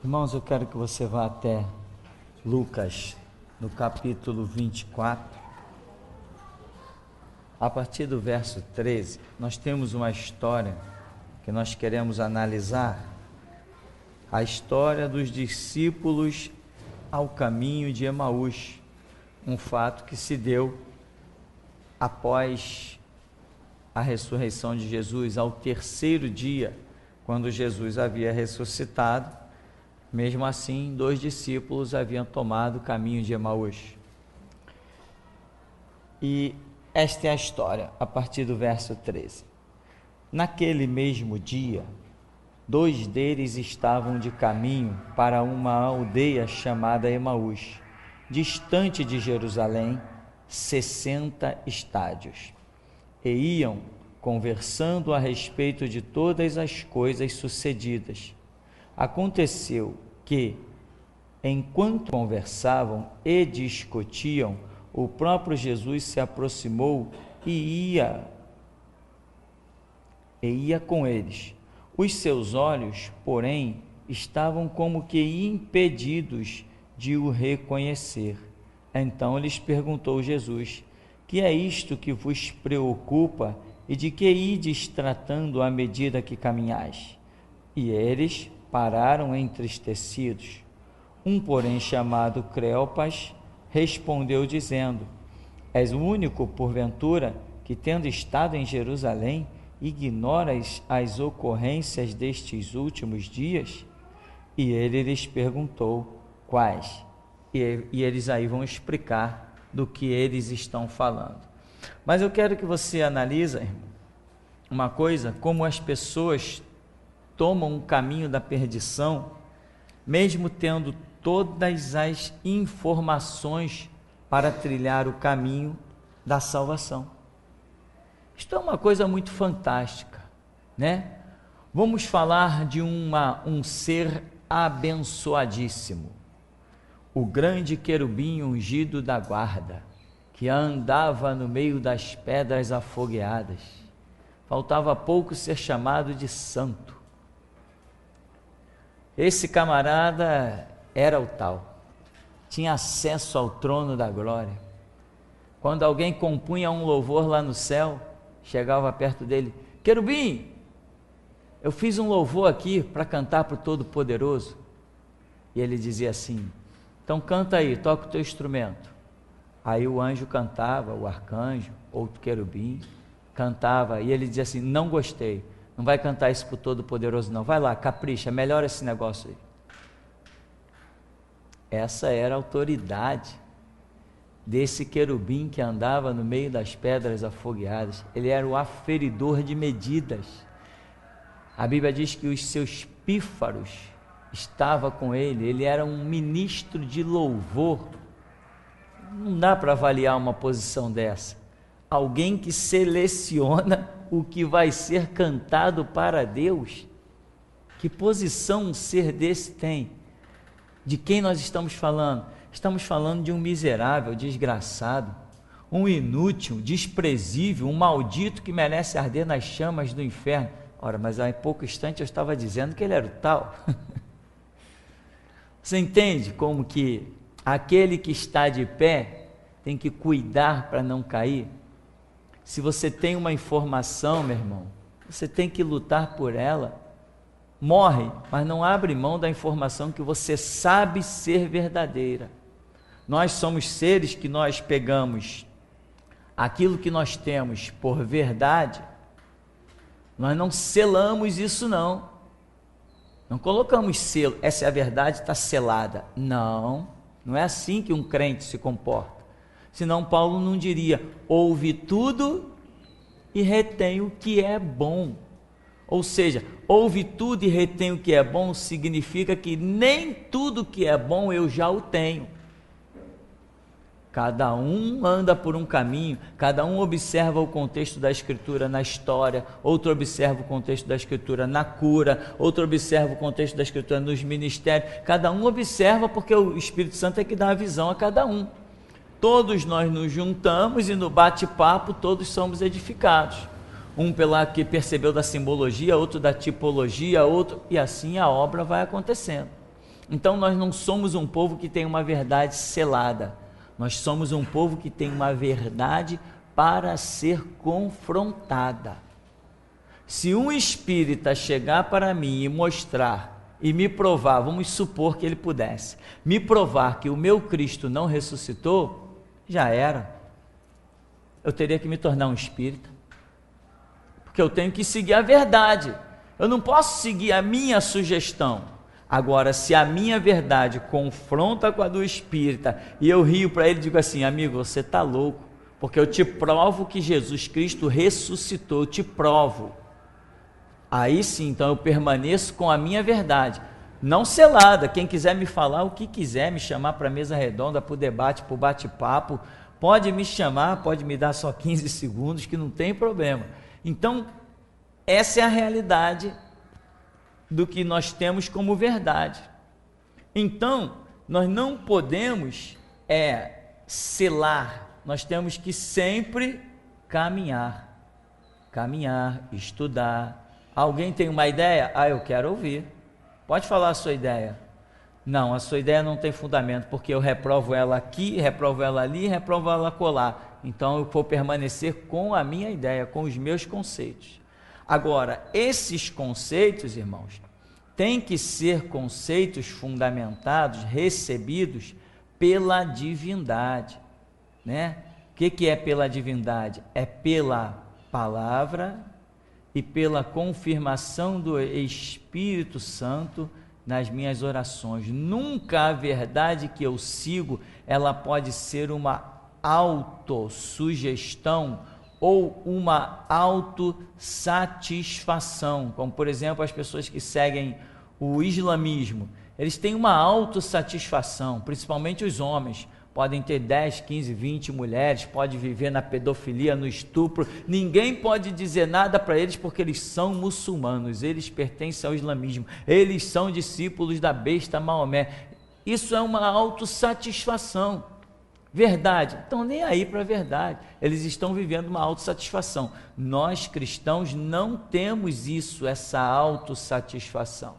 Irmãos, eu quero que você vá até Lucas, no capítulo 24. A partir do verso 13, nós temos uma história que nós queremos analisar, a história dos discípulos ao caminho de Emaús, um fato que se deu após a ressurreição de Jesus, ao terceiro dia, quando Jesus havia ressuscitado. Mesmo assim, 2 discípulos haviam tomado o caminho de Emaús. E esta é a história, a partir do verso 13. Naquele mesmo dia, 2 deles estavam de caminho para uma aldeia chamada Emaús, distante de Jerusalém, 60 estádios. E iam conversando a respeito de todas as coisas sucedidas. Aconteceu que, enquanto conversavam e discutiam, o próprio Jesus se aproximou e ia com eles. Os seus olhos, porém, estavam como que impedidos de o reconhecer. Então lhes perguntou Jesus: que é isto que vos preocupa e de que ides tratando à medida que caminhais? E eles pararam entristecidos. Um, porém, chamado Cleopas, respondeu dizendo: és o único, porventura, que, tendo estado em Jerusalém, ignoras as ocorrências destes últimos dias? E ele lhes perguntou: quais? E eles aí vão explicar do que eles estão falando. Mas eu quero que você analise uma coisa, como as pessoas tomam um caminho da perdição, mesmo tendo todas as informações para trilhar o caminho da salvação. Isto é uma coisa muito fantástica, né? Vamos falar de um ser abençoadíssimo, o grande querubim ungido da guarda, que andava no meio das pedras afogueadas. Faltava pouco ser chamado de santo. Esse camarada era o tal, tinha acesso ao trono da glória. Quando alguém compunha um louvor lá no céu, chegava perto dele: querubim, eu fiz um louvor aqui para cantar para o Todo-Poderoso. E ele dizia assim: então canta aí, toca o teu instrumento. Aí o anjo cantava, o arcanjo, outro querubim, cantava, e ele dizia assim: não gostei, não vai cantar isso para o Todo-Poderoso não, vai lá, capricha, melhora esse negócio aí. Essa era a autoridade desse querubim que andava no meio das pedras afogueadas. Ele era o aferidor de medidas. A Bíblia diz que os seus pífaros estavam com ele, ele era um ministro de louvor. Não dá para avaliar uma posição dessa. Alguém que seleciona o que vai ser cantado para Deus. Que posição um ser desse tem? De quem nós estamos falando? Estamos falando de um miserável, desgraçado, um inútil, desprezível, um maldito que merece arder nas chamas do inferno. Ora, mas há pouco instante eu estava dizendo que ele era o tal. Você entende como que aquele que está de pé tem que cuidar para não cair? Se você tem uma informação, meu irmão, você tem que lutar por ela. Morre, mas não abre mão da informação que você sabe ser verdadeira. Nós somos seres que nós pegamos aquilo que nós temos por verdade, nós não selamos isso não. Não colocamos selo, essa é a verdade, está selada. Não, não é assim que um crente se comporta. Senão Paulo não diria: ouve tudo e retém o que é bom. Ou seja, ouve tudo e retém o que é bom significa que nem tudo que é bom eu já o tenho. Cada um anda por um caminho, cada um observa o contexto da Escritura na história, outro observa o contexto da Escritura na cura, outro observa o contexto da Escritura nos ministérios. Cada um observa porque o Espírito Santo é que dá a visão a cada um. Todos nós nos juntamos e no bate-papo todos somos edificados. Um pela que percebeu da simbologia, outro da tipologia, outro, e assim a obra vai acontecendo. Então nós não somos um povo que tem uma verdade selada, nós somos um povo que tem uma verdade para ser confrontada. Se um espírita chegar para mim e mostrar e me provar, vamos supor que ele pudesse, me provar que o meu Cristo não ressuscitou, já era. Eu teria que me tornar um espírita, porque eu tenho que seguir a verdade, eu não posso seguir a minha sugestão. Agora, se a minha verdade confronta com a do espírita, e eu rio para ele e digo assim, amigo, você está louco, porque eu te provo que Jesus Cristo ressuscitou, eu te provo. Aí sim, então eu permaneço com a minha verdade, não selada. Quem quiser me falar o que quiser, me chamar para a mesa redonda, para o debate, para o bate-papo, pode me chamar, pode me dar só 15 segundos, que não tem problema. Então, essa é a realidade do que nós temos como verdade. Então, nós não podemos selar, nós temos que sempre caminhar, estudar. Alguém tem uma ideia? Eu quero ouvir. Pode falar a sua ideia. Não, a sua ideia não tem fundamento, porque eu reprovo ela aqui, reprovo ela ali, reprovo ela acolá. Então eu vou permanecer com a minha ideia, com os meus conceitos. Agora, esses conceitos, irmãos, têm que ser conceitos fundamentados, recebidos pela divindade, né? O que é pela divindade? É pela palavra e pela confirmação do Espírito Santo nas minhas orações. Nunca a verdade que eu sigo, ela pode ser uma autossugestão ou uma autossatisfação, como por exemplo as pessoas que seguem o islamismo, eles têm uma autossatisfação, principalmente os homens, podem ter 10, 15, 20 mulheres, pode viver na pedofilia, no estupro, ninguém pode dizer nada para eles porque eles são muçulmanos, eles pertencem ao islamismo, eles são discípulos da besta Maomé. Isso é uma autossatisfação. Verdade, então nem aí para a verdade, eles estão vivendo uma autossatisfação. Nós cristãos não temos isso, essa autossatisfação.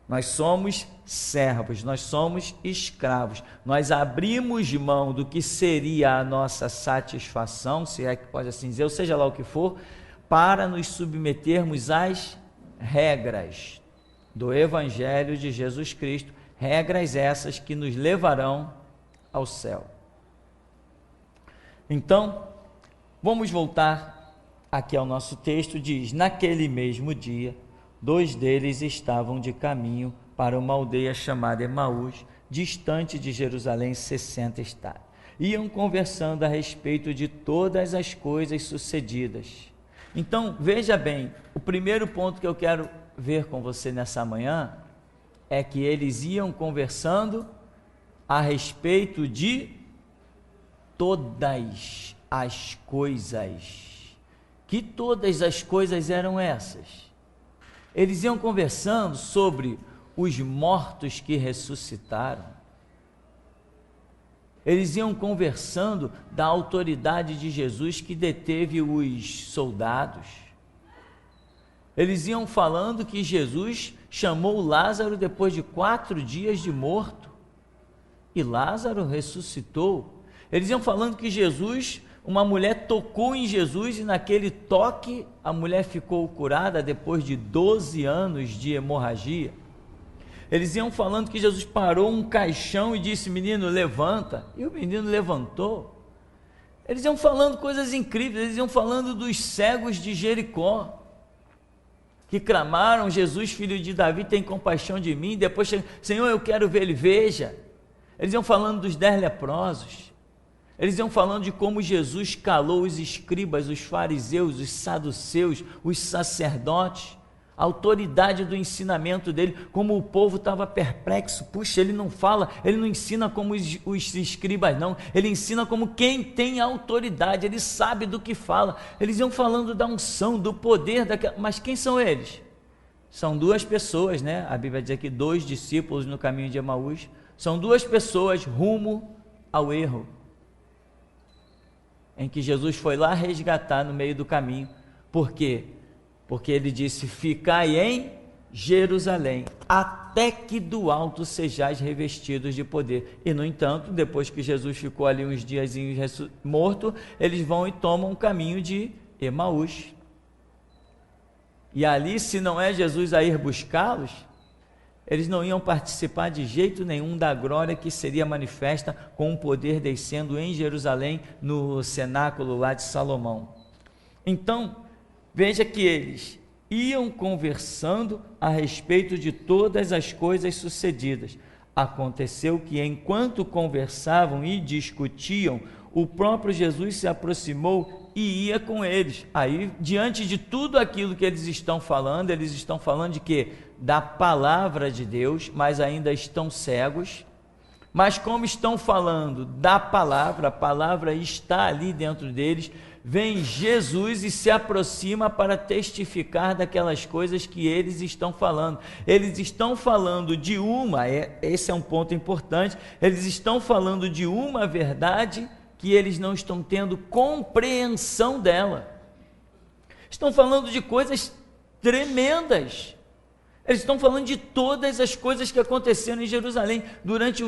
Nós somos servos, nós somos escravos, nós abrimos mão do que seria a nossa satisfação, se é que pode assim dizer, ou seja lá o que for, para nos submetermos às regras do Evangelho de Jesus Cristo, regras essas que nos levarão ao céu. Então, vamos voltar aqui ao nosso texto, diz, naquele mesmo dia, 2 deles estavam de caminho para uma aldeia chamada Emaús, distante de Jerusalém 60 estádios. Iam conversando a respeito de todas as coisas sucedidas. Então, veja bem, o primeiro ponto que eu quero ver com você nessa manhã, é que eles iam conversando a respeito de todas as coisas. Que todas as coisas eram essas? Eles iam conversando sobre os mortos que ressuscitaram. Eles iam conversando da autoridade de Jesus que deteve os soldados. Eles iam falando que Jesus chamou Lázaro depois de 4 dias de morto. E Lázaro ressuscitou. Eles iam falando que Jesus, uma mulher tocou em Jesus e naquele toque a mulher ficou curada depois de 12 anos de hemorragia. Eles iam falando que Jesus parou um caixão e disse, menino, levanta. E o menino levantou. Eles iam falando coisas incríveis, eles iam falando dos cegos de Jericó, que clamaram, Jesus, filho de Davi, tem compaixão de mim. Depois, Senhor, eu quero ver ele, veja. Eles iam falando dos 10 leprosos. Eles iam falando de como Jesus calou os escribas, os fariseus, os saduceus, os sacerdotes, a autoridade do ensinamento dele, como o povo estava perplexo. Puxa, ele não fala, ele não ensina como os escribas não, ele ensina como quem tem autoridade, ele sabe do que fala. Eles iam falando da unção, do poder, mas quem são eles? São 2 pessoas, né? A Bíblia diz aqui 2 discípulos no caminho de Emaús, são 2 pessoas rumo ao erro, em que Jesus foi lá resgatar no meio do caminho. Por quê? Porque ele disse, ficai em Jerusalém, até que do alto sejais revestidos de poder. E, no entanto, depois que Jesus ficou ali uns dias morto, eles vão e tomam o caminho de Emaús. E ali, se não é Jesus a ir buscá-los, eles não iam participar de jeito nenhum da glória que seria manifesta com o poder descendo em Jerusalém, no cenáculo lá de Salomão. Então, veja que eles iam conversando a respeito de todas as coisas sucedidas. Aconteceu que, enquanto conversavam e discutiam, o próprio Jesus se aproximou e ia com eles. Aí, diante de tudo aquilo que eles estão falando de quê? Da palavra de Deus, mas ainda estão cegos. Mas como estão falando da palavra, a palavra está ali dentro deles, vem Jesus e se aproxima para testificar daquelas coisas que eles estão falando. Eles estão falando de esse é um ponto importante, eles estão falando de uma verdade que eles não estão tendo compreensão dela. Estão falando de coisas tremendas. Eles estão falando de todas as coisas que aconteceram em Jerusalém durante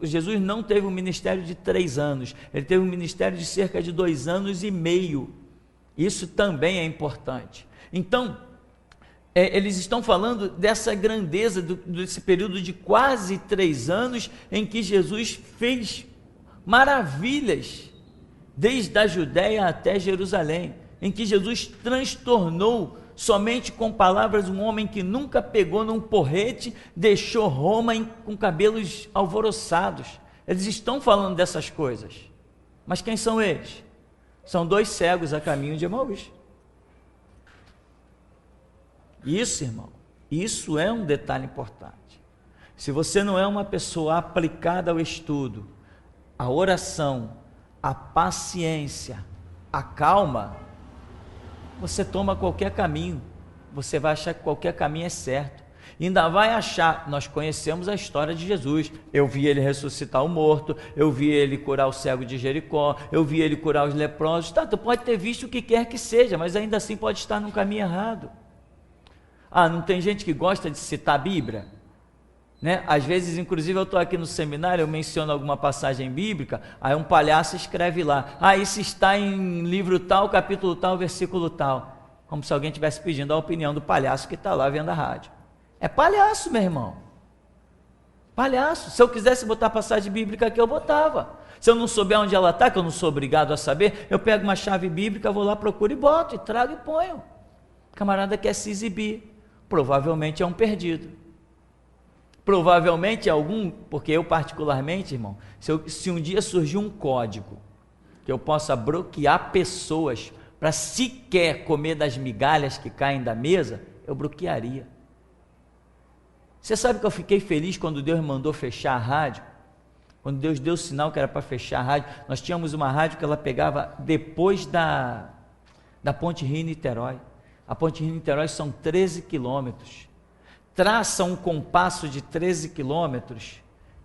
Jesus não teve um ministério de 3 anos, ele teve um ministério de cerca de 2 anos e meio. Isso também é importante. Então, eles estão falando dessa grandeza, desse período de quase 3 anos, em que Jesus fez maravilhas, desde a Judéia até Jerusalém, em que Jesus transtornou, somente com palavras, um homem que nunca pegou num porrete, deixou Roma com cabelos alvoroçados. Eles estão falando dessas coisas, mas quem são eles? São 2 cegos a caminho de Emaús. Isso, irmão, isso é um detalhe importante. Se você não é uma pessoa aplicada ao estudo, à oração, à paciência, à calma, você toma qualquer caminho, você vai achar que qualquer caminho é certo, ainda vai achar. Nós conhecemos a história de Jesus, eu vi ele ressuscitar o morto, eu vi ele curar o cego de Jericó, eu vi ele curar os leprosos. Tu pode ter visto o que quer que seja, mas ainda assim pode estar num caminho errado. Não tem gente que gosta de citar a Bíblia, né? Às vezes, inclusive, eu estou aqui no seminário, eu menciono alguma passagem bíblica, aí um palhaço escreve lá, isso está em livro tal, capítulo tal, versículo tal, como se alguém estivesse pedindo a opinião do palhaço que está lá vendo a rádio. É palhaço, meu irmão, palhaço. Se eu quisesse botar passagem bíblica aqui, eu botava. Se eu não souber onde ela está, que eu não sou obrigado a saber, eu pego uma chave bíblica, vou lá, procuro e boto, e trago e ponho. O camarada quer se exibir, provavelmente é um perdido. Provavelmente porque eu particularmente, irmão, se um dia surgir um código que eu possa bloquear pessoas para sequer comer das migalhas que caem da mesa, eu bloquearia. Você sabe que eu fiquei feliz quando Deus mandou fechar a rádio? Quando Deus deu o sinal que era para fechar a rádio, nós tínhamos uma rádio que ela pegava depois da Ponte Rio-Niterói. A Ponte Rio-Niterói são 13 quilômetros. Traça um compasso de 13 quilômetros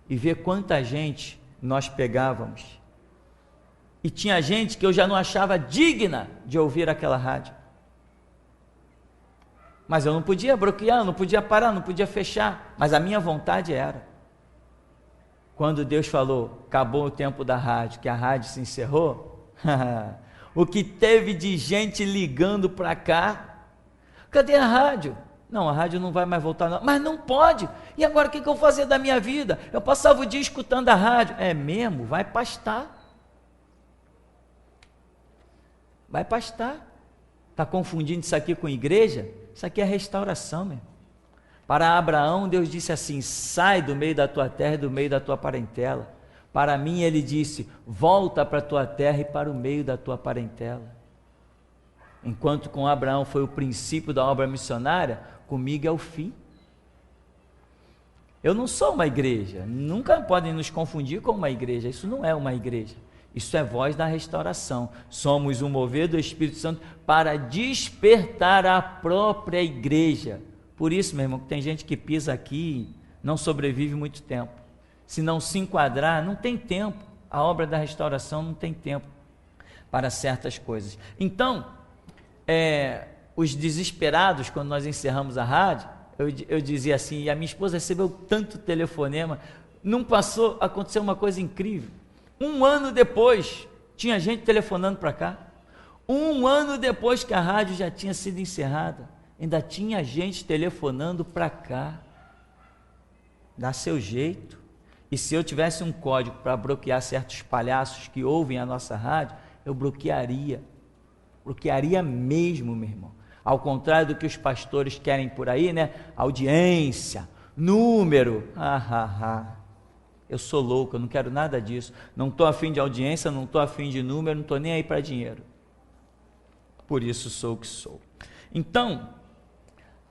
e vê quanta gente nós pegávamos. E tinha gente que eu já não achava digna de ouvir aquela rádio. Mas eu não podia bloquear, não podia parar, não podia fechar. Mas a minha vontade era. Quando Deus falou, acabou o tempo da rádio, que a rádio se encerrou, o que teve de gente ligando para cá, cadê a rádio? Não, a rádio não vai mais voltar, não. Mas não pode. E agora o que eu vou fazer da minha vida? Eu passava o dia escutando a rádio. É mesmo? Vai pastar. Vai pastar. Está confundindo isso aqui com igreja? Isso aqui é restauração, meu. Para Abraão, Deus disse assim, sai do meio da tua terra e do meio da tua parentela. Para mim, ele disse, volta para a tua terra e para o meio da tua parentela. Enquanto com Abraão foi o princípio da obra missionária, comigo é o fim. Eu não sou uma igreja, nunca podem nos confundir com uma igreja, isso não é uma igreja, isso é voz da restauração. Somos um mover do Espírito Santo para despertar a própria igreja. Por isso, meu irmão, que tem gente que pisa aqui, não sobrevive muito tempo. Se não se enquadrar, não tem tempo. A obra da restauração não tem tempo para certas coisas. Então, os desesperados, quando nós encerramos a rádio, eu dizia assim, e a minha esposa recebeu tanto telefonema, não passou, aconteceu uma coisa incrível. 1 ano depois, tinha gente telefonando para cá. 1 ano depois que a rádio já tinha sido encerrada, ainda tinha gente telefonando para cá. Dá seu jeito. E se eu tivesse um código para bloquear certos palhaços que ouvem a nossa rádio, eu bloquearia. Bloquearia mesmo, meu irmão. Ao contrário do que os pastores querem por aí, né? Audiência, número. Eu sou louco, eu não quero nada disso. Não estou afim de audiência, não estou afim de número, não estou nem aí para dinheiro. Por isso sou o que sou. Então,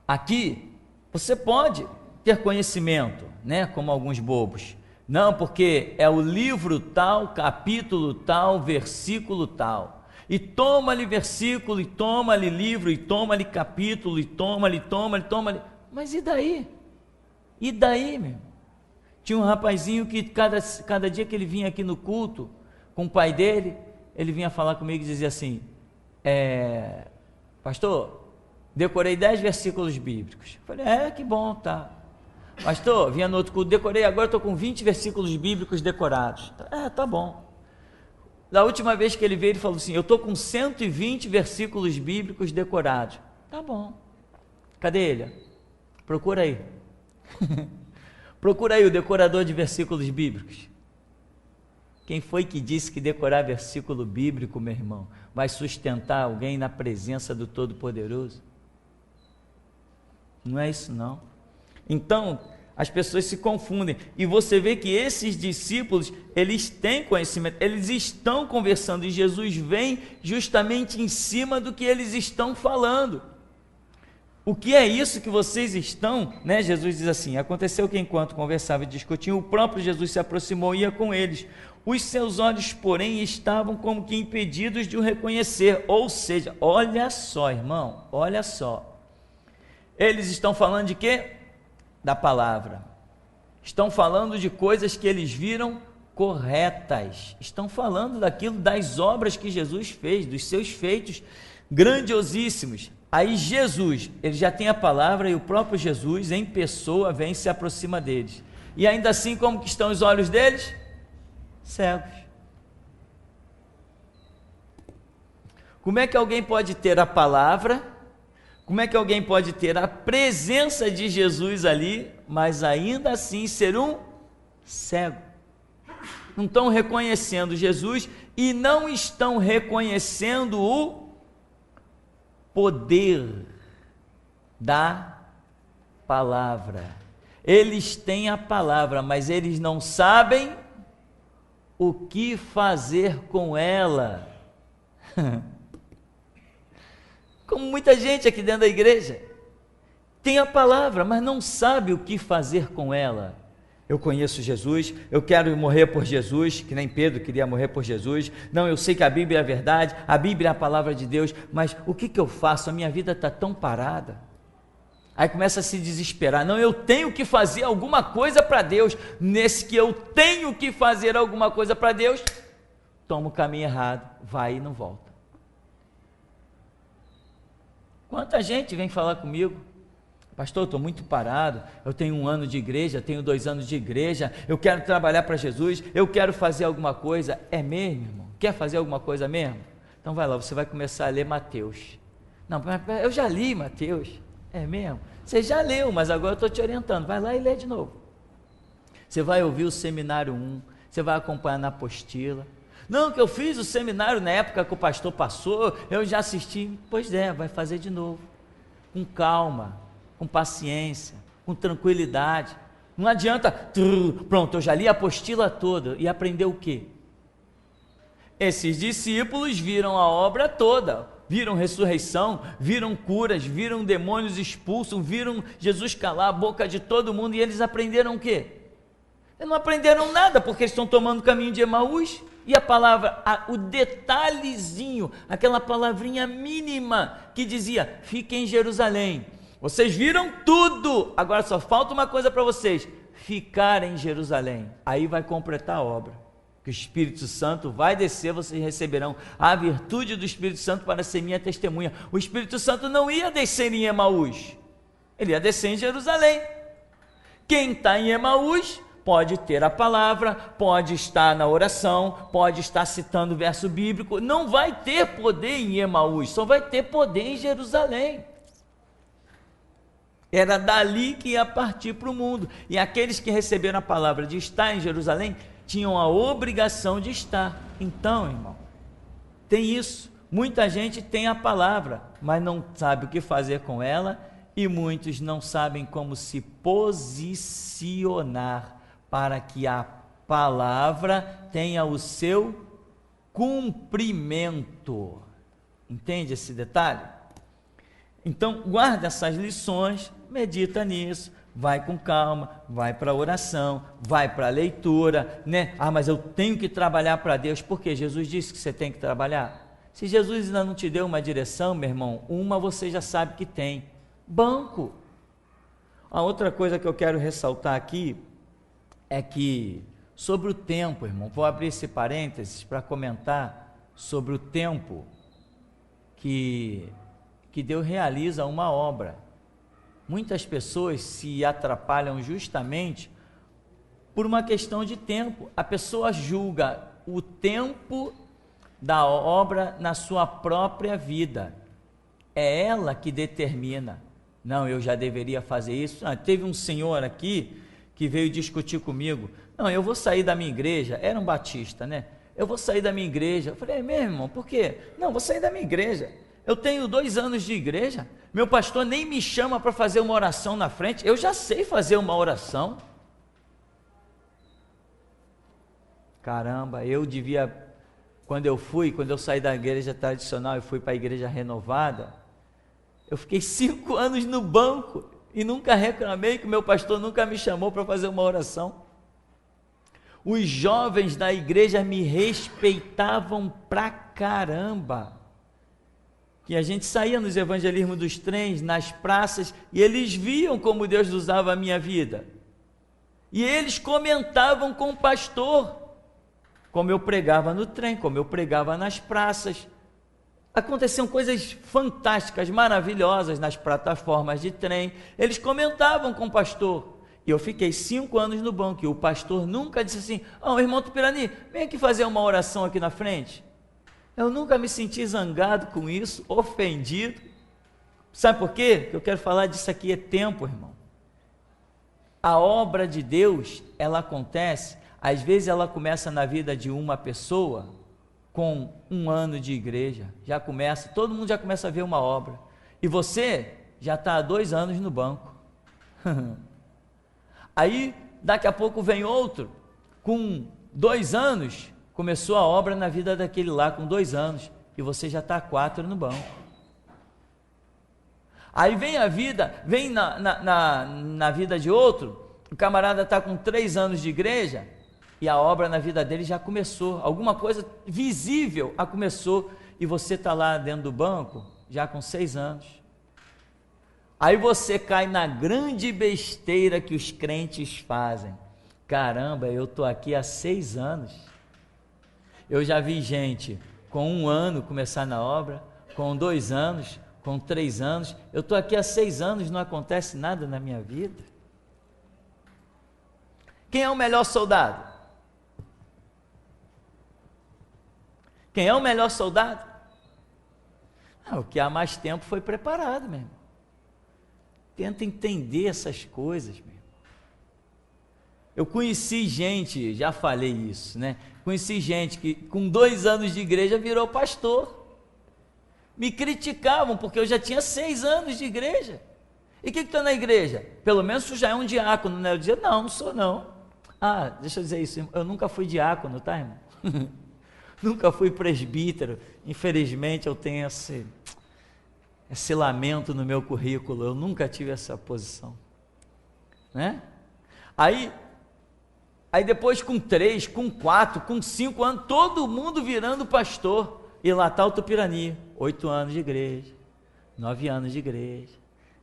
aqui, você pode ter conhecimento, né? Como alguns bobos. Não, porque é o livro tal, capítulo tal, versículo tal. E toma-lhe versículo, e toma-lhe livro, e toma-lhe capítulo, e toma-lhe. Mas e daí? E daí, meu? Tinha um rapazinho que cada dia que ele vinha aqui no culto, com o pai dele, ele vinha falar comigo e dizia assim, pastor, decorei 10 versículos bíblicos. Eu falei, que bom, tá. Pastor, vinha no outro culto, decorei, agora estou com 20 versículos bíblicos decorados. Tá bom. Da última vez que ele veio, ele falou assim, eu estou com 120 versículos bíblicos decorados. Tá bom. Cadê ele? Procura aí. Procura aí o decorador de versículos bíblicos. Quem foi que disse que decorar versículo bíblico, meu irmão, vai sustentar alguém na presença do Todo-Poderoso? Não é isso não. Então, as pessoas se confundem, e você vê que esses discípulos, eles têm conhecimento, eles estão conversando, e Jesus vem justamente em cima do que eles estão falando. O que é isso que vocês estão, né? Jesus diz assim, aconteceu que enquanto conversava e discutiam, o próprio Jesus se aproximou e ia com eles. Os seus olhos, porém, estavam como que impedidos de o reconhecer, ou seja, olha só, irmão, olha só, eles estão falando de quê? Da palavra, estão falando de coisas que eles viram corretas, estão falando daquilo, das obras que Jesus fez, dos seus feitos grandiosíssimos. Aí Jesus, ele já tem a palavra, e o próprio Jesus em pessoa vem e se aproxima deles, e ainda assim, como que estão os olhos deles? Cegos. Como é que alguém pode ter a palavra? Como é que alguém pode ter a presença de Jesus ali, mas ainda assim ser um cego? Não estão reconhecendo Jesus e não estão reconhecendo o poder da palavra. Eles têm a palavra, mas eles não sabem o que fazer com ela. Como muita gente aqui dentro da igreja tem a palavra, mas não sabe o que fazer com ela. Eu conheço Jesus, eu quero morrer por Jesus, que nem Pedro queria morrer por Jesus. Não, eu sei que a Bíblia é a verdade, a Bíblia é a palavra de Deus, mas o que eu faço? A minha vida está tão parada. Aí começa a se desesperar. Não, eu tenho que fazer alguma coisa para Deus. Nesse que eu tenho que fazer alguma coisa para Deus, toma o caminho errado, vai e não volta. Quanta gente vem falar comigo, pastor, eu estou muito parado, eu tenho 1 ano de igreja, tenho 2 anos de igreja, eu quero trabalhar para Jesus, eu quero fazer alguma coisa. É mesmo, irmão? Quer fazer alguma coisa mesmo? Então vai lá, você vai começar a ler Mateus. Não, eu já li Mateus. É mesmo? Você já leu, mas agora eu estou te orientando, vai lá e lê de novo. Você vai ouvir o seminário 1, você vai acompanhar na apostila. Não, que eu fiz o seminário na época que o pastor passou, eu já assisti. Pois é, vai fazer de novo, com calma, com paciência, com tranquilidade. Não adianta, pronto, eu já li a apostila toda, e aprendeu o quê? Esses discípulos viram a obra toda, viram ressurreição, viram curas, viram demônios expulsos, viram Jesus calar a boca de todo mundo, e eles aprenderam o quê? Eles não aprenderam nada, porque eles estão tomando o caminho de Emaús, e a palavra, o detalhezinho, aquela palavrinha mínima que dizia, fiquem em Jerusalém, vocês viram tudo, agora só falta uma coisa para vocês, ficar em Jerusalém, aí vai completar a obra. que o Espírito Santo vai descer, vocês receberão a virtude do Espírito Santo para ser minha testemunha. O Espírito Santo não ia descer em Emaús, ele ia descer em Jerusalém. Quem está em Emaús pode ter a palavra, pode estar na oração, pode estar citando verso bíblico, não vai ter poder em Emaús, só vai ter poder em Jerusalém. Era dali que ia partir para o mundo, e aqueles que receberam a palavra de estar em Jerusalém, tinham a obrigação de estar. Então, irmão, tem isso, muita gente tem a palavra, mas não sabe o que fazer com ela, e muitos não sabem como se posicionar para que a palavra tenha o seu cumprimento. Entende esse detalhe? Então, guarda essas lições, medita nisso, vai com calma, vai para a oração, vai para a leitura, né? Ah, mas eu tenho que trabalhar para Deus, porque Jesus disse que você tem que trabalhar. Se Jesus ainda não te deu uma direção, meu irmão, uma você já sabe que tem: banco. A outra coisa que eu quero ressaltar aqui é que, sobre o tempo, irmão, vou abrir esse parênteses para comentar sobre o tempo que Deus realiza uma obra. Muitas pessoas se atrapalham justamente por uma questão de tempo. A pessoa julga o tempo da obra na sua própria vida. É ela que determina. Não, eu já deveria fazer isso. Teve um senhor aqui que veio discutir comigo. Não, eu vou sair da minha igreja. Era um batista, né? Eu vou sair da minha igreja. Eu falei, meu irmão, por quê? Não, vou sair da minha igreja. Eu tenho 2 anos de igreja, meu pastor nem me chama para fazer uma oração na frente, eu já sei fazer uma oração. Caramba, eu devia, quando eu saí da igreja tradicional e fui para a igreja renovada, eu fiquei 5 anos no banco e nunca reclamei que meu pastor nunca me chamou para fazer uma oração. Os jovens da igreja me respeitavam pra caramba, que a gente saía nos evangelismos dos trens, nas praças, e eles viam como Deus usava a minha vida, e eles comentavam com o pastor, como eu pregava no trem, como eu pregava nas praças. Aconteciam coisas fantásticas, maravilhosas nas plataformas de trem, eles comentavam com o pastor, e eu fiquei 5 anos no banco, e o pastor nunca disse assim, irmão Tupirani, vem aqui fazer uma oração aqui na frente. Eu nunca me senti zangado com isso, ofendido. Sabe por quê? Eu quero falar disso aqui é tempo, irmão. A obra de Deus, ela acontece, às vezes ela começa na vida de uma pessoa com 1 ano de igreja, todo mundo já começa a ver uma obra, e você já está há 2 anos no banco. Aí, daqui a pouco vem outro, com 2 anos, começou a obra na vida daquele lá com 2 anos, e você já está 4 no banco. Aí vem a vida, vem na vida de outro, o camarada está com 3 anos de igreja, e a obra na vida dele já começou, alguma coisa visível começou, e você está lá dentro do banco, já com 6 anos. Aí você cai na grande besteira que os crentes fazem. Caramba, eu estou aqui há 6 anos. Eu já vi gente com 1 ano começar na obra, com 2 anos, com 3 anos. Eu estou aqui há 6 anos, não acontece nada na minha vida. Quem é o melhor soldado? Quem é o melhor soldado? O que há mais tempo foi preparado, meu irmão. Tenta entender essas coisas, meu irmão. Eu conheci gente, já falei isso, né? Conheci gente que com 2 anos de igreja virou pastor. Me criticavam porque eu já tinha 6 anos de igreja. E o que está na igreja? Pelo menos tu já é um diácono, né? Eu dizia, não sou não. Deixa eu dizer isso, eu nunca fui diácono, tá, irmão? Nunca fui presbítero. Infelizmente eu tenho esse lamento no meu currículo, eu nunca tive essa posição, né? Aí depois com 3, com 4, com 5 anos, todo mundo virando pastor, e lá está o Tupirani, 8 anos de igreja, 9 anos de igreja,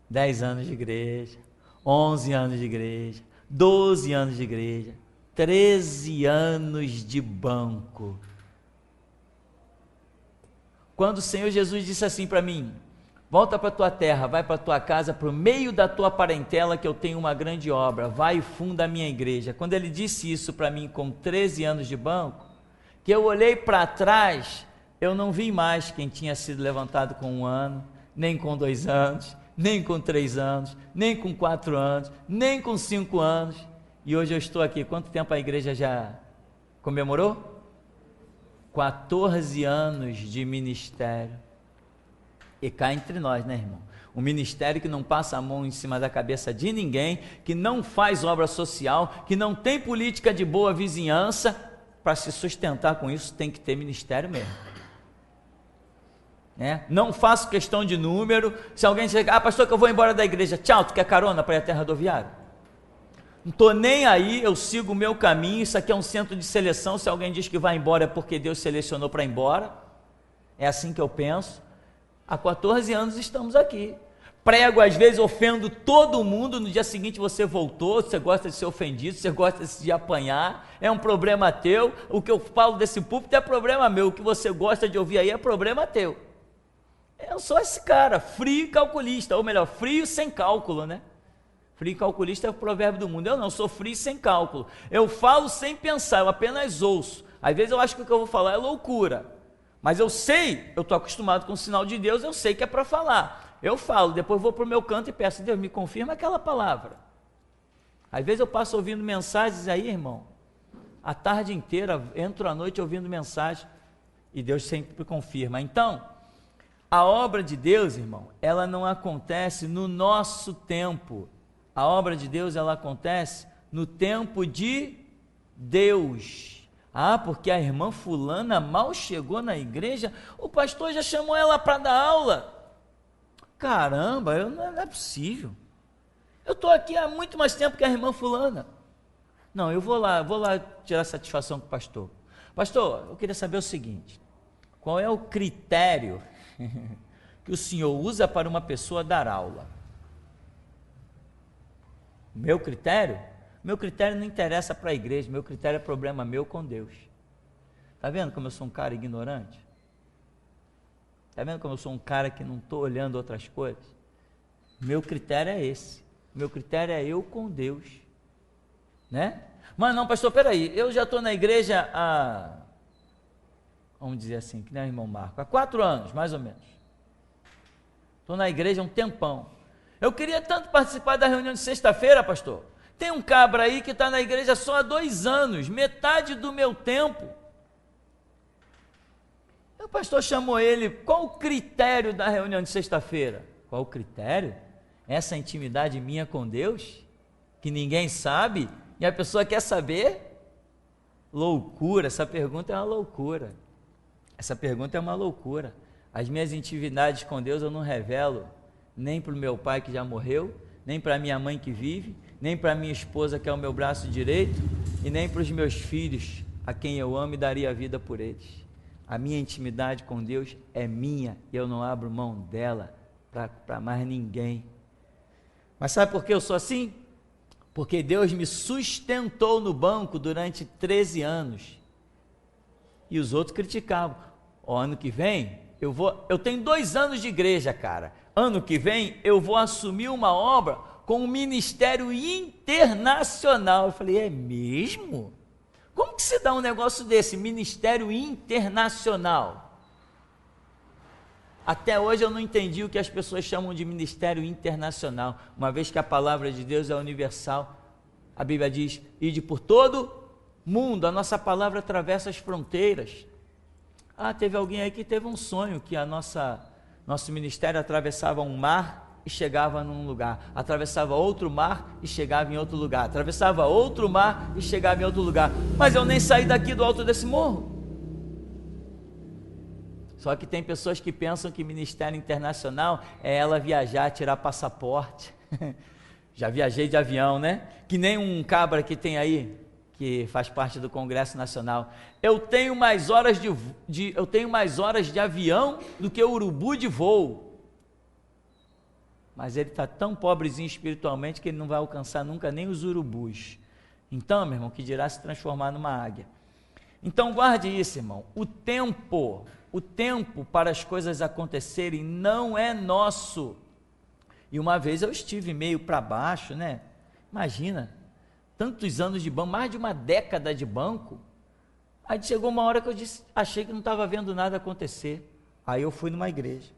10 anos de igreja, 11 anos de igreja, 12 anos de igreja, 13 anos de banco. Quando o Senhor Jesus disse assim para mim: volta para a tua terra, vai para a tua casa, para o meio da tua parentela, que eu tenho uma grande obra, vai e funda a minha igreja. Quando ele disse isso para mim com 13 anos de banco, que eu olhei para trás, eu não vi mais quem tinha sido levantado com 1 ano, nem com 2 anos, nem com 3 anos, nem com 4 anos, nem com 5 anos, e hoje eu estou aqui. Quanto tempo a igreja já comemorou? 14 anos de ministério. E cá entre nós, né, irmão? Um ministério que não passa a mão em cima da cabeça de ninguém, que não faz obra social, que não tem política de boa vizinhança. Para se sustentar com isso, tem que ter ministério mesmo. Não faço questão de número. Se alguém chegar: pastor, que eu vou embora da igreja, tchau, tu quer carona para ir até a rodoviária? Não estou nem aí, eu sigo o meu caminho. Isso aqui é um centro de seleção. Se alguém diz que vai embora é porque Deus selecionou para ir embora. É assim que eu penso. Há 14 anos estamos aqui. Prego, às vezes ofendo todo mundo, no dia seguinte você voltou. Você gosta de ser ofendido, você gosta de apanhar, é um problema teu. O que eu falo desse púlpito é problema meu, o que você gosta de ouvir aí é problema teu. Eu sou esse cara, frio e calculista, ou melhor, frio sem cálculo, né? Frio e calculista é o provérbio do mundo. Eu não, sou frio sem cálculo. Eu falo sem pensar, eu apenas ouço. Às vezes eu acho que o que eu vou falar é loucura, mas eu sei, eu estou acostumado com o sinal de Deus, eu sei que é para falar. Eu falo, depois vou para o meu canto e peço: Deus, me confirma aquela palavra. Às vezes eu passo ouvindo mensagens aí, irmão, a tarde inteira, entro à noite ouvindo mensagem, e Deus sempre confirma. Então, a obra de Deus, irmão, ela não acontece no nosso tempo. A obra de Deus, ela acontece no tempo de Deus. Porque a irmã fulana mal chegou na igreja, o pastor já chamou ela para dar aula. Caramba, não é possível. Eu estou aqui há muito mais tempo que a irmã fulana. Não, eu vou lá tirar satisfação com o pastor. Pastor, eu queria saber o seguinte: qual é o critério que o senhor usa para uma pessoa dar aula? Meu critério? Meu critério não interessa para a igreja, meu critério é problema meu com Deus. Está vendo como eu sou um cara ignorante? Está vendo como eu sou um cara que não estou olhando outras coisas? Meu critério é esse. Meu critério é eu com Deus. Né? Mas não, pastor, peraí, eu já estou na igreja há, vamos dizer assim, que nem o irmão Marco, há 4 anos, mais ou menos. Estou na igreja há um tempão. Eu queria tanto participar da reunião de sexta-feira, pastor. Tem um cabra aí que está na igreja só há 2 anos, metade do meu tempo. O pastor chamou ele: qual o critério da reunião de sexta-feira? Qual o critério? Essa intimidade minha com Deus, que ninguém sabe, e a pessoa quer saber? Loucura, essa pergunta é uma loucura. Essa pergunta é uma loucura. As minhas intimidades com Deus eu não revelo, nem para o meu pai que já morreu, nem para a minha mãe que vive, nem para a minha esposa que é o meu braço direito, e nem para os meus filhos, a quem eu amo e daria a vida por eles. A minha intimidade com Deus é minha, e eu não abro mão dela para mais ninguém. Mas sabe por que eu sou assim? Porque Deus me sustentou no banco durante 13 anos, e os outros criticavam. Ano que vem, eu tenho 2 anos de igreja, cara, ano que vem eu vou assumir uma obra com um ministério internacional. Eu falei: é mesmo? Como que se dá um negócio desse, ministério internacional? Até hoje eu não entendi o que as pessoas chamam de ministério internacional, uma vez que a palavra de Deus é universal. A Bíblia diz: ide por todo mundo, a nossa palavra atravessa as fronteiras. Teve alguém aí que teve um sonho que nosso ministério atravessava um mar e chegava num lugar, atravessava outro mar e chegava em outro lugar, atravessava outro mar e chegava em outro lugar, mas eu nem saí daqui do alto desse morro. Só que tem pessoas que pensam que ministério internacional é ela viajar, tirar passaporte. Já viajei de avião, né? Que nem um cabra que tem aí, que faz parte do Congresso Nacional. Eu tenho mais horas de avião do que o urubu de voo. Mas ele está tão pobrezinho espiritualmente que ele não vai alcançar nunca nem os urubus. Então, meu irmão, que dirá se transformar numa águia. Então guarde isso, irmão, o tempo para as coisas acontecerem não é nosso. E uma vez eu estive meio para baixo, né? Imagina, tantos anos de banco, mais de uma década de banco. Aí chegou uma hora que eu achei que não estava vendo nada acontecer. Aí eu fui numa igreja.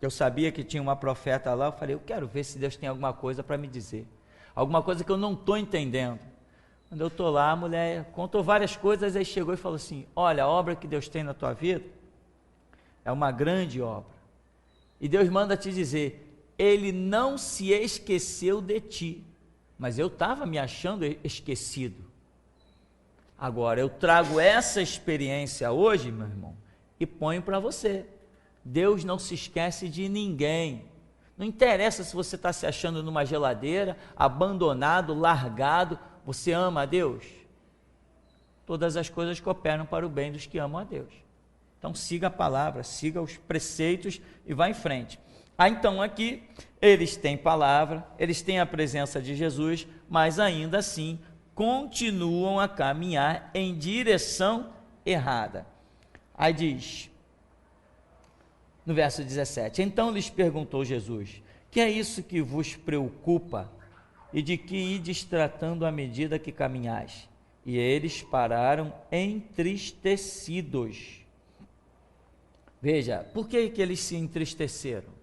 Eu sabia que tinha uma profeta lá, eu falei, eu quero ver se Deus tem alguma coisa para me dizer. Alguma coisa que eu não estou entendendo. Quando eu estou lá, a mulher contou várias coisas, aí chegou e falou assim, olha, a obra que Deus tem na tua vida é uma grande obra. E Deus manda te dizer, Ele não se esqueceu de ti. Mas eu estava me achando esquecido. Agora, eu trago essa experiência hoje, meu irmão, e ponho para você. Deus não se esquece de ninguém. Não interessa se você está se achando numa geladeira, abandonado, largado, você ama a Deus? Todas as coisas cooperam para o bem dos que amam a Deus. Então siga a palavra, siga os preceitos e vá em frente. Então aqui, eles têm palavra, eles têm a presença de Jesus, mas ainda assim, continuam a caminhar em direção errada. Aí diz, no verso 17, então lhes perguntou Jesus, que é isso que vos preocupa e de que ides tratando à medida que caminhais? E eles pararam entristecidos. Veja, por que eles se entristeceram?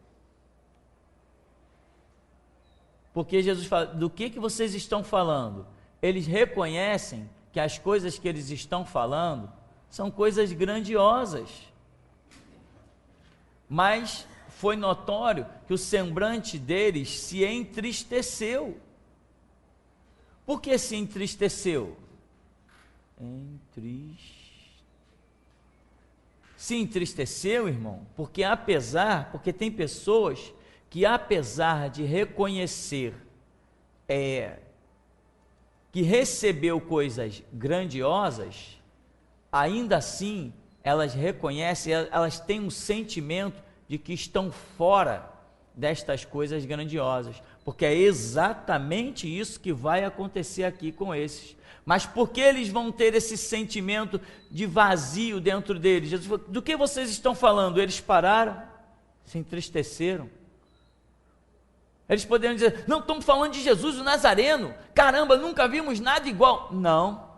Porque Jesus fala, do que vocês estão falando? Eles reconhecem que as coisas que eles estão falando são coisas grandiosas. Mas foi notório que o semblante deles se entristeceu. Por que se entristeceu? Se entristeceu, irmão, porque tem pessoas que apesar de reconhecer que recebeu coisas grandiosas, ainda assim elas reconhecem, elas têm um sentimento de que estão fora destas coisas grandiosas, porque é exatamente isso que vai acontecer aqui com esses. Mas por que eles vão ter esse sentimento de vazio dentro deles? Jesus falou, do que vocês estão falando? Eles pararam, se entristeceram. Eles poderiam dizer, não, estamos falando de Jesus o Nazareno, caramba, nunca vimos nada igual. Não,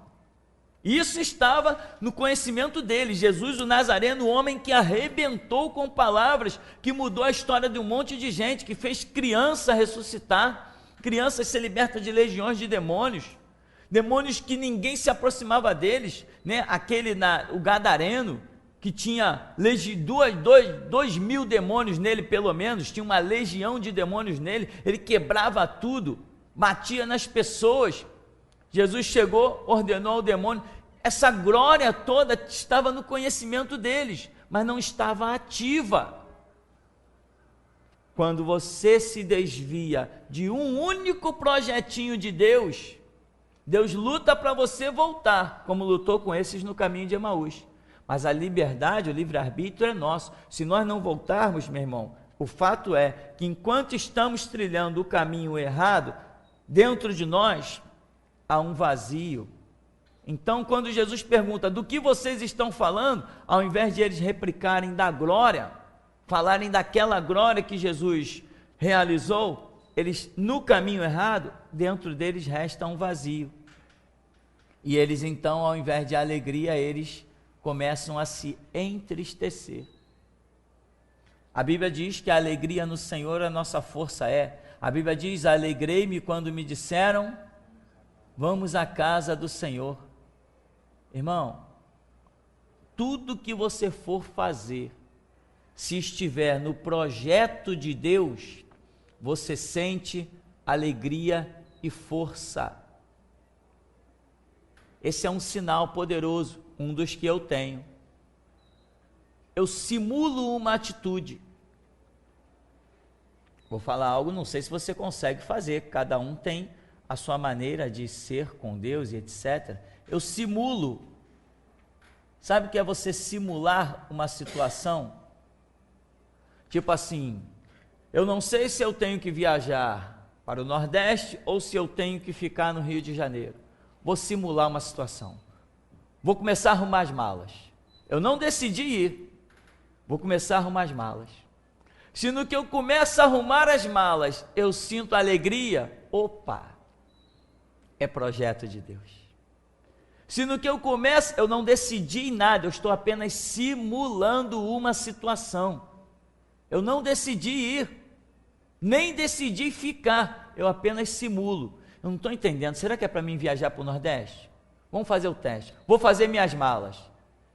isso estava no conhecimento deles, Jesus o Nazareno, o homem que arrebentou com palavras, que mudou a história de um monte de gente, que fez criança ressuscitar, crianças ser libertas de legiões de demônios que ninguém se aproximava deles, né? O gadareno, que tinha 2.000 demônios nele pelo menos, tinha uma legião de demônios nele, ele quebrava tudo, batia nas pessoas. Jesus chegou, ordenou ao demônio, essa glória toda estava no conhecimento deles, mas não estava ativa. Quando você se desvia de um único projetinho de Deus, Deus luta para você voltar, como lutou com esses no caminho de Emaús. Mas a liberdade, o livre-arbítrio é nosso. Se nós não voltarmos, meu irmão, o fato é que enquanto estamos trilhando o caminho errado, dentro de nós há um vazio. Então, quando Jesus pergunta do que vocês estão falando, ao invés de eles replicarem da glória, falarem daquela glória que Jesus realizou, eles no caminho errado, dentro deles resta um vazio. E eles então, ao invés de alegria, eles começam a se entristecer. A Bíblia diz que a alegria no Senhor a nossa força é. A Bíblia diz, alegrei-me quando me disseram, vamos à casa do Senhor. Irmão, tudo que você for fazer, se estiver no projeto de Deus, você sente alegria e força. Esse é um sinal poderoso, um dos que eu tenho. Eu simulo uma atitude. Vou falar algo, não sei se você consegue fazer, cada um tem a sua maneira de ser com Deus e etc. Eu simulo. Sabe o que é você simular uma situação? Tipo assim, eu não sei se eu tenho que viajar para o Nordeste ou se eu tenho que ficar no Rio de Janeiro. vou simular uma situação. Vou começar a arrumar as malas. Eu não decidi ir. Vou começar a arrumar as malas. Se no que eu começo a arrumar as malas, eu sinto alegria, opa, é projeto de Deus. Se no que eu começo, eu não decidi nada, eu estou apenas simulando uma situação. Eu não decidi ir, nem decidi ficar, eu apenas simulo. Eu não estou entendendo, será que é para mim viajar para o Nordeste? Vamos fazer o teste. Vou fazer minhas malas.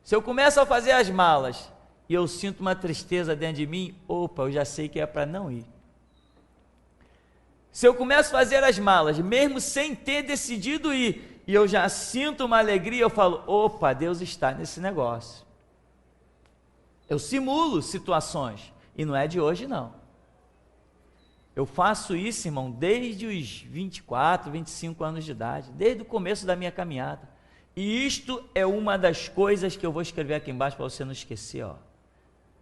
Se eu começo a fazer as malas e eu sinto uma tristeza dentro de mim, opa, eu já sei que é para não ir. Se eu começo a fazer as malas, mesmo sem ter decidido ir, e eu já sinto uma alegria, eu falo, opa, Deus está nesse negócio. Eu simulo situações, e não é de hoje não. Eu faço isso, irmão, desde os 24, 25 anos de idade, desde o começo da minha caminhada. E isto é uma das coisas que eu vou escrever aqui embaixo para você não esquecer, ó.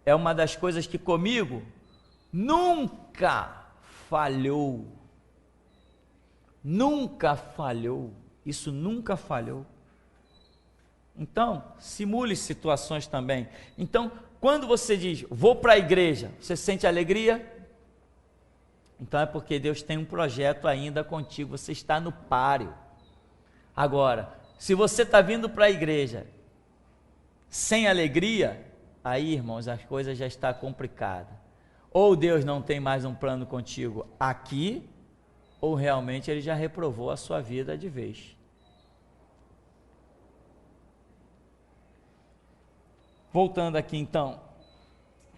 É uma das coisas que comigo nunca falhou. Nunca falhou. Isso nunca falhou. Então, simule situações também. Então, quando você diz, vou para a igreja, você sente alegria? Então é porque Deus tem um projeto ainda contigo, você está no páreo. Agora, se você está vindo para a igreja sem alegria, aí, irmãos, as coisas já estão complicadas. Ou Deus não tem mais um plano contigo aqui, ou realmente Ele já reprovou a sua vida de vez. Voltando aqui então,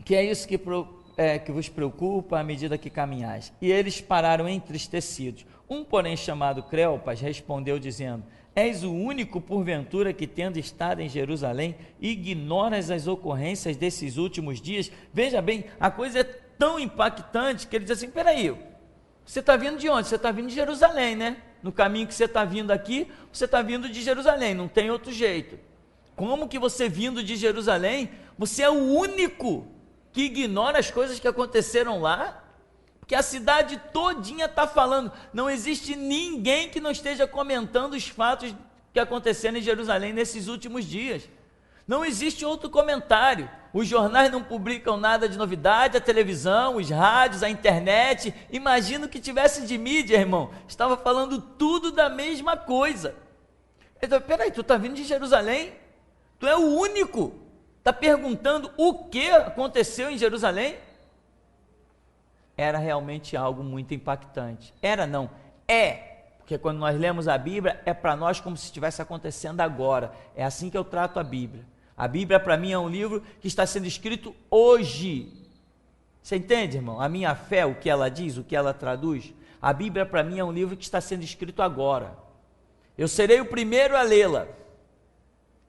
que é isso que vos preocupa à medida que caminhais. E eles pararam entristecidos. Um, porém, chamado Cleopas, respondeu dizendo, és o único, porventura, que tendo estado em Jerusalém, ignoras as ocorrências desses últimos dias? Veja bem, a coisa é tão impactante que ele diz assim, peraí, você está vindo de onde? Você está vindo de Jerusalém, né? No caminho que você está vindo aqui, você está vindo de Jerusalém, não tem outro jeito. Como que você vindo de Jerusalém, você é o único que ignora as coisas que aconteceram lá? Porque a cidade todinha está falando, não existe ninguém que não esteja comentando os fatos que aconteceram em Jerusalém nesses últimos dias. Não existe outro comentário. Os jornais não publicam nada de novidade, a televisão, os rádios, a internet, imagino que tivesse de mídia, irmão, estava falando tudo da mesma coisa. Então, peraí, tu está vindo de Jerusalém? Tu é o único, está perguntando o que aconteceu em Jerusalém? Era realmente algo muito impactante. Era não, é, porque quando nós lemos a Bíblia, é para nós como se estivesse acontecendo agora. É assim que eu trato a Bíblia. A Bíblia para mim é um livro que está sendo escrito hoje. Você entende, irmão? A minha fé, o que ela diz, o que ela traduz. A Bíblia para mim é um livro que está sendo escrito agora. Eu serei o primeiro a lê-la.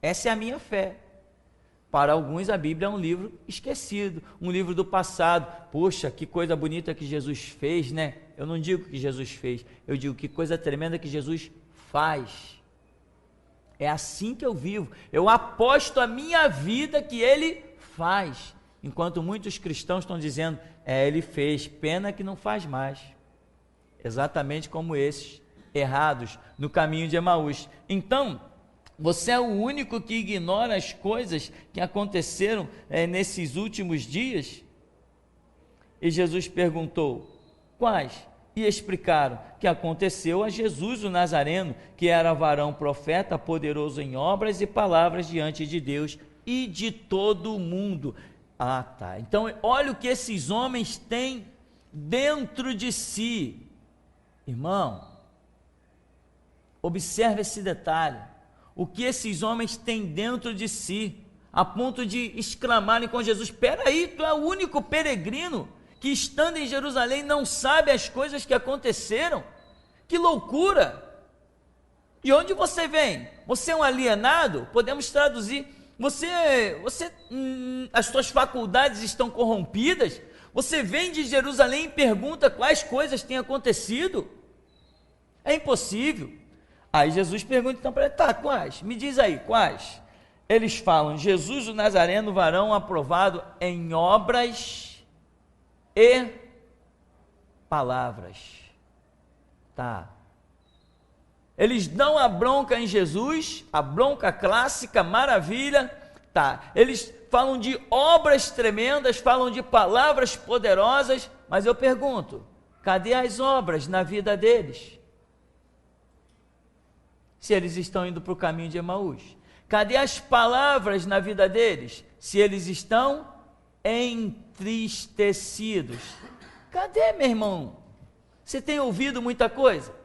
Essa é a minha fé. Para alguns a Bíblia é um livro esquecido, um livro do passado. Poxa, que coisa bonita que Jesus fez, né? Eu não digo que Jesus fez, eu digo que coisa tremenda que Jesus faz. É assim que eu vivo. Eu aposto a minha vida que Ele faz. Enquanto muitos cristãos estão dizendo, Ele fez, pena que não faz mais. Exatamente como esses, errados no caminho de Emaús. Então, você é o único que ignora as coisas que aconteceram nesses últimos dias? E Jesus perguntou, quais? E explicaram que aconteceu a Jesus o Nazareno, que era varão profeta, poderoso em obras e palavras diante de Deus e de todo o mundo. Ah, tá. Então, olha o que esses homens têm dentro de si. Irmão, observe esse detalhe. O que esses homens têm dentro de si, a ponto de exclamarem com Jesus, espera aí, tu é o único peregrino que estando em Jerusalém não sabe as coisas que aconteceram? Que loucura! De onde você vem? Você é um alienado? Podemos traduzir, as suas faculdades estão corrompidas? Você vem de Jerusalém e pergunta quais coisas têm acontecido? É impossível. Aí Jesus pergunta então para ele, tá, quais? Me diz aí, quais? Eles falam, Jesus o Nazareno, varão aprovado em obras e palavras. Tá. Eles dão a bronca em Jesus, a bronca clássica, maravilha, tá. Eles falam de obras tremendas, falam de palavras poderosas, mas eu pergunto, cadê as obras na vida deles? Se eles estão indo para o caminho de Emaús. Cadê as palavras na vida deles? Se eles estão entristecidos. Cadê, meu irmão? Você tem ouvido muita coisa?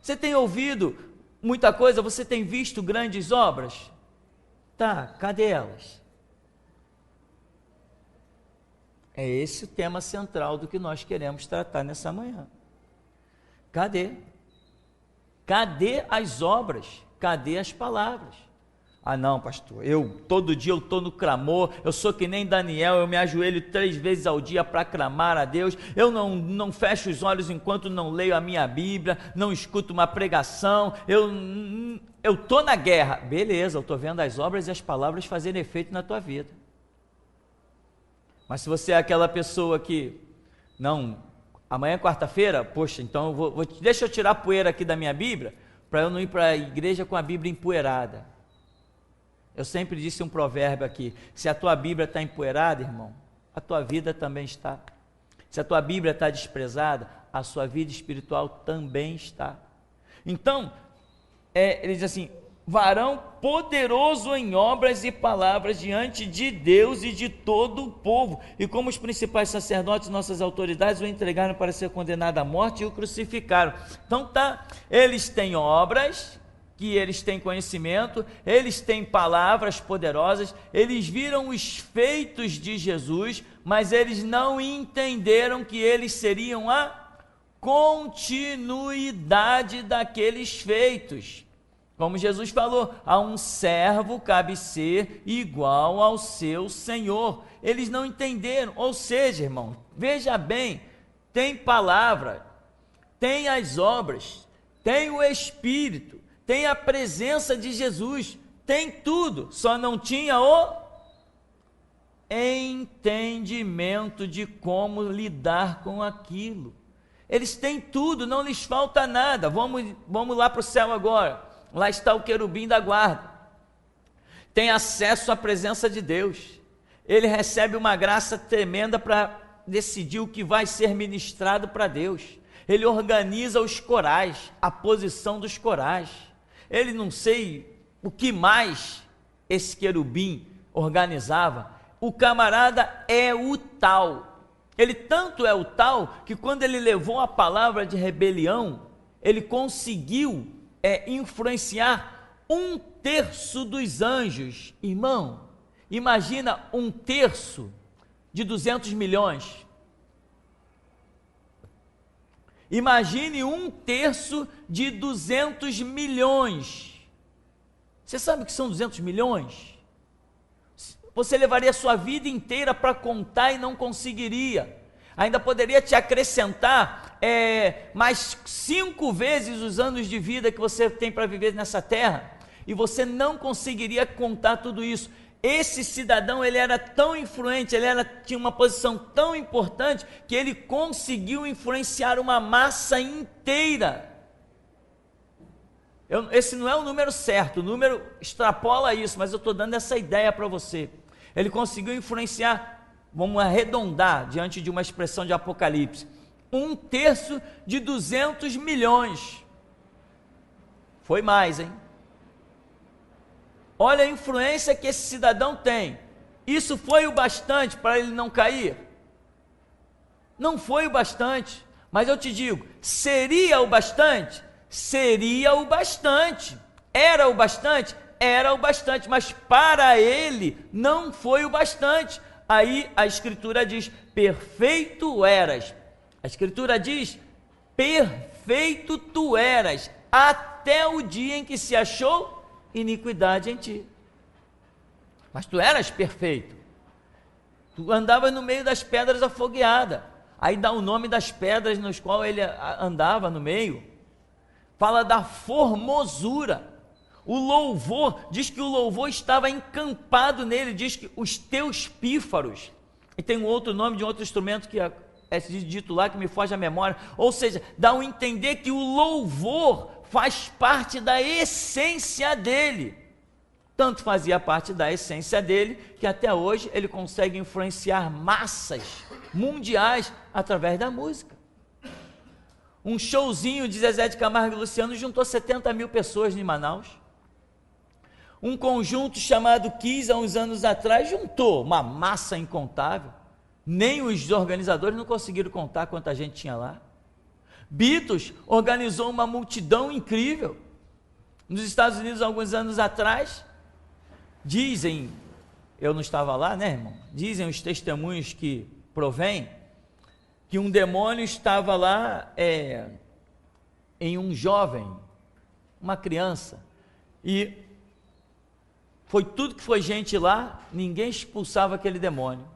Você tem ouvido muita coisa? Você tem visto grandes obras? Tá, cadê elas? É esse o tema central do que nós queremos tratar nessa manhã. Cadê? Cadê as obras? Cadê as palavras? Ah não, pastor, todo dia eu estou no clamor, eu sou que nem Daniel, eu me ajoelho 3 vezes ao dia para clamar a Deus, eu não fecho os olhos enquanto não leio a minha Bíblia, não escuto uma pregação, eu estou na guerra. Beleza, eu estou vendo as obras e as palavras fazerem efeito na tua vida. Mas se você é aquela pessoa que, não, amanhã é quarta-feira, poxa, então deixa eu tirar a poeira aqui da minha Bíblia, para eu não ir para a igreja com a Bíblia empoeirada. Eu sempre disse um provérbio aqui, se a tua Bíblia está empoeirada, irmão, a tua vida também está. Se a tua Bíblia está desprezada, a sua vida espiritual também está. Então, ele diz assim, varão poderoso em obras e palavras diante de Deus e de todo o povo, e como os principais sacerdotes, nossas autoridades, o entregaram para ser condenado à morte e o crucificaram. Então tá, eles têm obras, que eles têm conhecimento, eles têm palavras poderosas, eles viram os feitos de Jesus, mas eles não entenderam que eles seriam a continuidade daqueles feitos. Como Jesus falou, a um servo cabe ser igual ao seu Senhor. Eles não entenderam, ou seja, irmão, veja bem, tem palavra, tem as obras, tem o Espírito, tem a presença de Jesus, tem tudo, só não tinha o entendimento de como lidar com aquilo. Eles têm tudo, não lhes falta nada. Vamos lá para o céu agora. Lá está o querubim da guarda. Tem acesso à presença de Deus. Ele recebe uma graça tremenda para decidir o que vai ser ministrado para Deus. Ele organiza os corais, a posição dos corais. Ele não sei o que mais esse querubim organizava. O camarada é o tal. Ele tanto é o tal que quando ele levou a palavra de rebelião, ele conseguiu influenciar 1/3 dos anjos. Irmão, imagina 1/3 de 200 milhões. Imagine 1/3 de 200 milhões. Você sabe o que são 200 milhões? Você levaria a sua vida inteira para contar e não conseguiria. Ainda poderia te acrescentar mais 5 vezes os anos de vida que você tem para viver nessa terra, e você não conseguiria contar tudo isso. Esse cidadão, ele era tão influente, tinha uma posição tão importante, que ele conseguiu influenciar uma massa inteira. Esse não é o número certo, o número extrapola isso, mas eu estou dando essa ideia para você. Ele conseguiu influenciar, vamos arredondar, diante de uma expressão de Apocalipse, 1/3 de 200 milhões. Foi mais, hein? Olha a influência que esse cidadão tem. Isso foi o bastante para ele não cair? Não foi o bastante, mas eu te digo, seria o bastante? Seria o bastante. Era o bastante? Era o bastante, mas para ele não foi o bastante. Aí a Escritura diz, perfeito eras. A Escritura diz, perfeito tu eras, até o dia em que se achou iniquidade em ti. Mas tu eras perfeito. Tu andavas no meio das pedras afogueadas. Aí dá o nome das pedras nos quais ele andava no meio. Fala da formosura. O louvor, diz que o louvor estava encampado nele, diz que os teus pífaros, e tem um outro nome de um outro instrumento que é dito lá, que me foge a memória, ou seja, dá a entender que o louvor faz parte da essência dele. Tanto fazia parte da essência dele, que até hoje ele consegue influenciar massas mundiais através da música. Um showzinho de Zezé de Camargo e Luciano juntou 70 mil pessoas em Manaus. Um conjunto chamado Kiss, há uns anos atrás, juntou uma massa incontável. Nem os organizadores não conseguiram contar quanta gente tinha lá. Beatles organizou uma multidão incrível. Nos Estados Unidos, há alguns anos atrás, dizem, eu não estava lá, né, irmão? Dizem os testemunhos que provém, que um demônio estava lá em um jovem, uma criança, e foi tudo que foi gente lá, ninguém expulsava aquele demônio.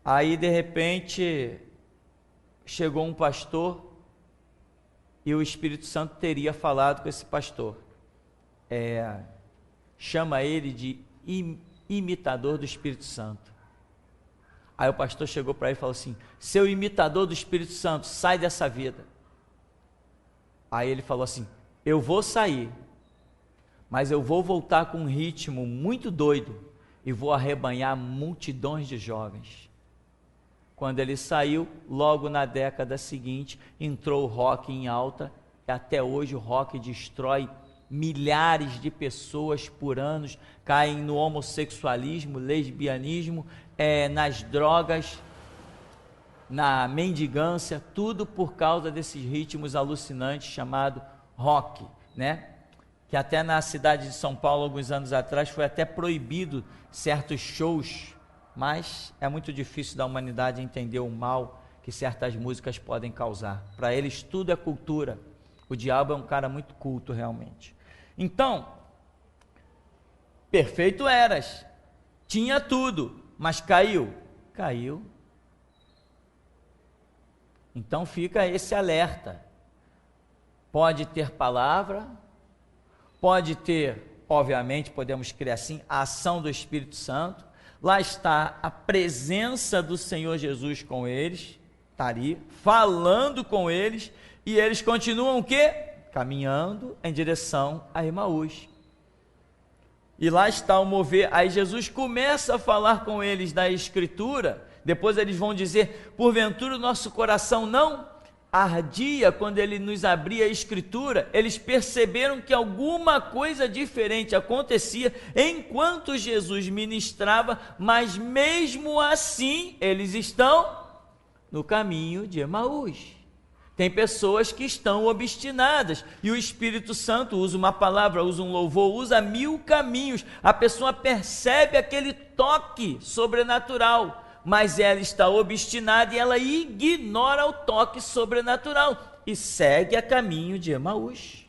Aí, de repente, chegou um pastor e o Espírito Santo teria falado com esse pastor. Chama ele de imitador do Espírito Santo. Aí o pastor chegou para ele e falou assim: seu imitador do Espírito Santo, sai dessa vida. Aí ele falou assim: eu vou sair, mas eu vou voltar com um ritmo muito doido e vou arrebanhar multidões de jovens. Quando ele saiu, logo na década seguinte, entrou o rock em alta, e até hoje o rock destrói milhares de pessoas por ano, caem no homossexualismo, lesbianismo, nas drogas, na mendigância, tudo por causa desses ritmos alucinantes chamado rock, né? Que até na cidade de São Paulo, alguns anos atrás, foi até proibido certos shows, mas é muito difícil da humanidade entender o mal que certas músicas podem causar. Para eles tudo é cultura. O diabo é um cara muito culto realmente. Então, perfeito eras, tinha tudo, mas caiu. Então fica esse alerta. Pode ter palavra, pode ter, obviamente, podemos criar assim, a ação do Espírito Santo. Lá está a presença do Senhor Jesus com eles, está ali, falando com eles, e eles continuam o quê? Caminhando em direção a Emaús. E lá está o mover. Aí Jesus começa a falar com eles da Escritura. Depois eles vão dizer: porventura o nosso coração não ardia quando ele nos abria a Escritura. Eles perceberam que alguma coisa diferente acontecia enquanto Jesus ministrava, mas mesmo assim eles estão no caminho de Emaús. Tem pessoas que estão obstinadas, e o Espírito Santo usa uma palavra, usa um louvor, usa 1000 caminhos. A pessoa percebe aquele toque sobrenatural, mas ela está obstinada e ela ignora o toque sobrenatural e segue a caminho de Emaús.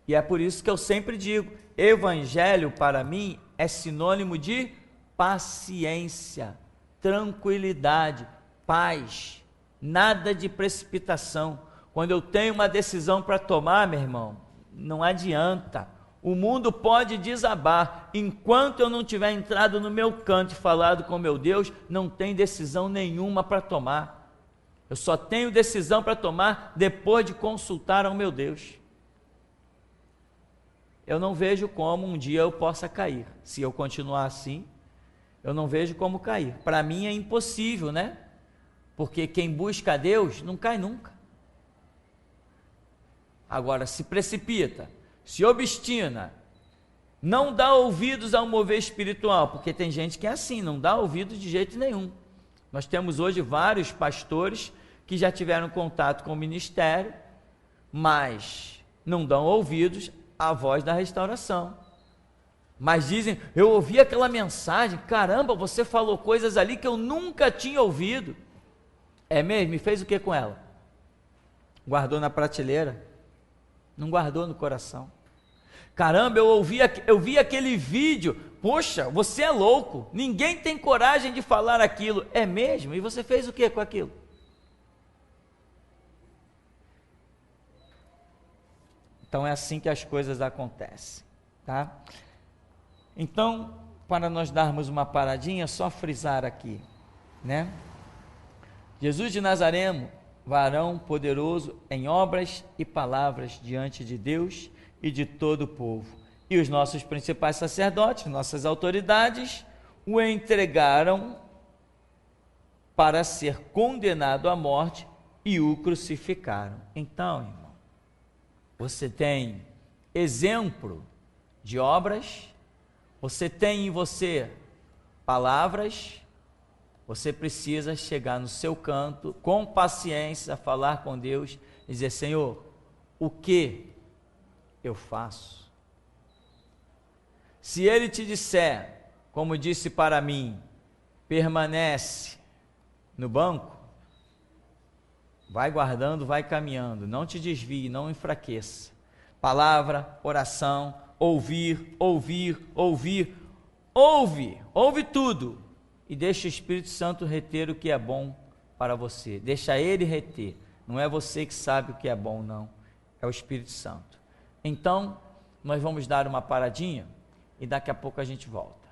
E é por isso que eu sempre digo: evangelho para mim é sinônimo de paciência, tranquilidade, paz, nada de precipitação. Quando eu tenho uma decisão para tomar, meu irmão, não adianta. O mundo pode desabar. Enquanto eu não tiver entrado no meu canto e falado com meu Deus, não tem decisão nenhuma para tomar. Eu só tenho decisão para tomar depois de consultar ao meu Deus. Eu não vejo como um dia eu possa cair. Se eu continuar assim, eu não vejo como cair. Para mim é impossível, né? Porque quem busca a Deus não cai nunca. Agora, se precipita, se obstina, não dá ouvidos ao mover espiritual, porque tem gente que é assim, não dá ouvidos de jeito nenhum. Nós temos hoje vários pastores que já tiveram contato com o ministério, mas não dão ouvidos à voz da restauração. Mas dizem: eu ouvi aquela mensagem, caramba, você falou coisas ali que eu nunca tinha ouvido. É mesmo? E fez o que com ela? Guardou na prateleira? Não guardou no coração. Caramba, eu vi aquele vídeo. Poxa, você é louco. Ninguém tem coragem de falar aquilo. É mesmo? E você fez o que com aquilo? Então é assim que as coisas acontecem, tá? Então, para nós darmos uma paradinha, só frisar aqui, né? Jesus de Nazareno varão poderoso em obras e palavras diante de Deus e de todo o povo. E os nossos principais sacerdotes, nossas autoridades, o entregaram para ser condenado à morte e o crucificaram. Então, irmão, você tem exemplo de obras, você tem em você palavras, você precisa chegar no seu canto, com paciência, falar com Deus, e dizer: Senhor, o que eu faço? Se Ele te disser, como disse para mim, permanece no banco, vai guardando, vai caminhando, não te desvie, não enfraqueça. Palavra, oração, ouvir, ouvir, ouvir, ouve tudo, e deixa o Espírito Santo reter o que é bom para você, deixa Ele reter, não é você que sabe o que é bom, não, é o Espírito Santo. Então, nós vamos dar uma paradinha, e daqui a pouco a gente volta.